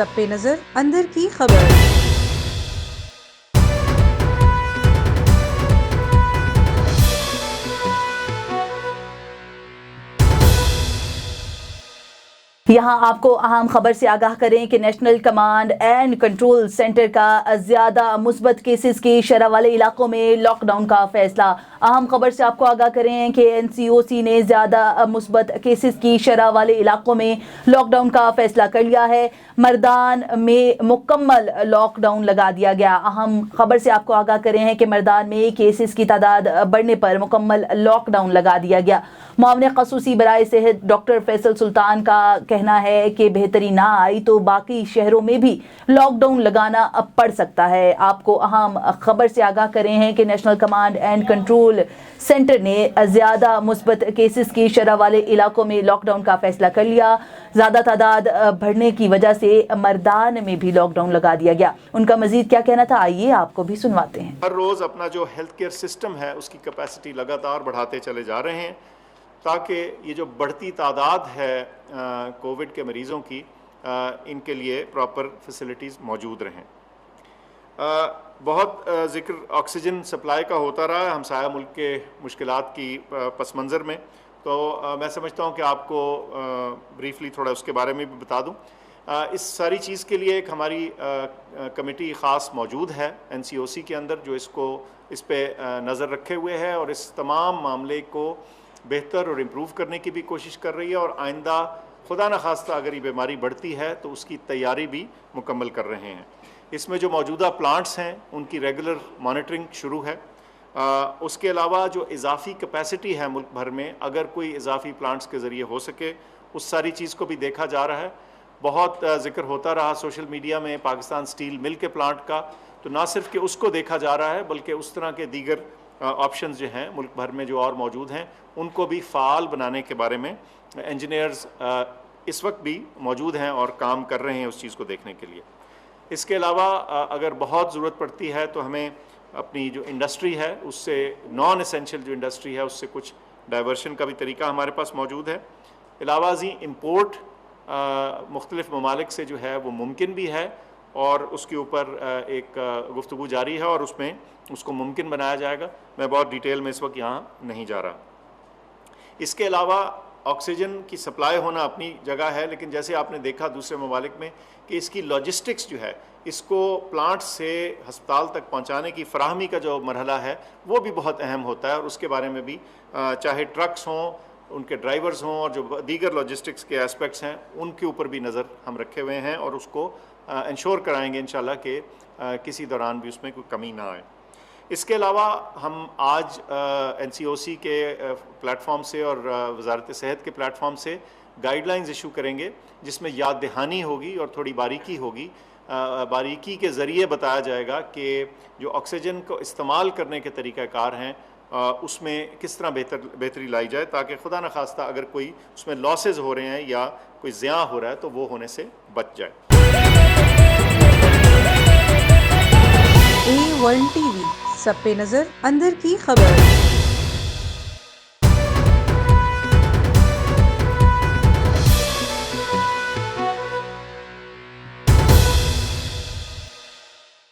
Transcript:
سب پہ نظر اندر کی خبر۔ یہاں آپ کو اہم خبر سے آگاہ کریں کہ national command and control centre کا زیادہ مثبت کیسز کی شرح والے علاقوں میں لاک ڈاؤن کا فیصلہ۔ اہم خبر سے آپ کو آگاہ کریں کہ NCOC نے زیادہ مثبت کیسز کی شرح والے علاقوں میں لاک ڈاؤن کا فیصلہ کر لیا ہے۔ مردان میں مکمل لاک ڈاؤن لگا دیا گیا۔ اہم خبر سے آپ کو آگاہ کریں ہیں کہ مردان میں کیسز کی تعداد بڑھنے پر مکمل لاک ڈاؤن لگا دیا گیا۔ معاون خصوصی برائے صحت ڈاکٹر فیصل سلطان کا کہنا ہے کہ بہتری نہ آئی تو باقی شہروں میں بھی لاک ڈاؤن لگانا پڑ سکتا ہے۔ آپ کو اہم خبر سے آگاہ کریں ہیں کہ national command and control centre نے زیادہ مثبت کیسز کی شرح والے علاقوں میں لاک ڈاؤن کا فیصلہ کر لیا۔ زیادہ تعداد بڑھنے کی وجہ سے مردان میں بھی لاک ڈاؤن لگا دیا گیا۔ ان کا مزید کیا کہنا تھا، آئیے آپ کو بھی سنواتے ہیں۔ ہر روز اپنا جو ہیلتھ کیئر سسٹم ہے اس کی کیپیسٹی لگاتار بڑھاتے چلے جا رہے ہیں تاکہ یہ جو بڑھتی تعداد ہے کووڈ کے مریضوں کی ان کے لیے پراپر فیسلٹیز موجود رہیں۔ بہت ذکر آکسیجن سپلائی کا ہوتا رہا ہے ہمسایہ ملک کے مشکلات کی پس منظر میں، تو میں سمجھتا ہوں کہ آپ کو بریفلی تھوڑا اس کے بارے میں بھی بتا دوں۔ اس ساری چیز کے لیے ایک ہماری کمیٹی خاص موجود ہے NCOC کے اندر جو اس پہ نظر رکھے ہوئے ہے اور اس تمام معاملے کو بہتر اور امپروو کرنے کی بھی کوشش کر رہی ہے، اور آئندہ خدا نخواستہ اگر یہ بیماری بڑھتی ہے تو اس کی تیاری بھی مکمل کر رہے ہیں۔ اس میں جو موجودہ پلانٹس ہیں ان کی ریگولر مانیٹرنگ شروع ہے۔ اس کے علاوہ جو اضافی کیپیسٹی ہے ملک بھر میں، اگر کوئی اضافی پلانٹس کے ذریعے ہو سکے اس ساری چیز کو بھی دیکھا جا رہا ہے۔ بہت ذکر ہوتا رہا سوشل میڈیا میں پاکستان سٹیل مل کے پلانٹ کا، تو نہ صرف کہ اس کو دیکھا جا رہا ہے بلکہ اس طرح کے دیگر آپشنز جو ہیں ملک بھر میں جو اور موجود ہیں ان کو بھی فعال بنانے کے بارے میں انجینئرز اس وقت بھی موجود ہیں اور کام کر رہے ہیں اس چیز کو دیکھنے کے لیے۔ اس کے علاوہ اگر بہت ضرورت پڑتی ہے تو ہمیں اپنی جو انڈسٹری ہے اس سے نان اسینشیل جو انڈسٹری ہے اس سے کچھ ڈائیورشن کا بھی طریقہ ہمارے پاس موجود ہے۔ علاوہ ازیں امپورٹ مختلف ممالک سے جو ہے وہ ممکن بھی ہے اور اس کے اوپر ایک گفتگو جاری ہے اور اس میں اس کو ممکن بنایا جائے گا۔ میں بہت ڈیٹیل میں اس وقت یہاں نہیں جا رہا۔ اس کے علاوہ آکسیجن کی سپلائی ہونا اپنی جگہ ہے، لیکن جیسے آپ نے دیکھا دوسرے ممالک میں کہ اس کی لاجسٹکس جو ہے اس کو پلانٹ سے ہسپتال تک پہنچانے کی فراہمی کا جو مرحلہ ہے وہ بھی بہت اہم ہوتا ہے، اور اس کے بارے میں بھی چاہے ٹرکس ہوں، ان کے ڈرائیورز ہوں اور جو دیگر لاجسٹکس کے اسپیکٹس ہیں ان کے اوپر بھی نظر ہم رکھے ہوئے ہیں اور اس کو انشور کرائیں گے انشاءاللہ کہ کسی دوران بھی اس میں کوئی کمی نہ آئے۔ اس کے علاوہ ہم آج NCOC کے پلیٹ فارم سے اور وزارت صحت کے پلیٹ فارم سے گائیڈ لائنز ایشو کریں گے جس میں یاد دہانی ہوگی اور تھوڑی باریکی ہوگی۔ باریکی کے ذریعے بتایا جائے گا کہ جو آکسیجن کو استعمال کرنے کے طریقہ کار ہیں اس میں کس طرح بہتری لائی جائے تاکہ خدا نخواستہ اگر کوئی اس میں لاسز ہو رہے ہیں یا کوئی زیاں ہو رہا ہے تو وہ ہونے سے بچ جائے۔ A1 TV سب پہ نظر اندر کی خبر۔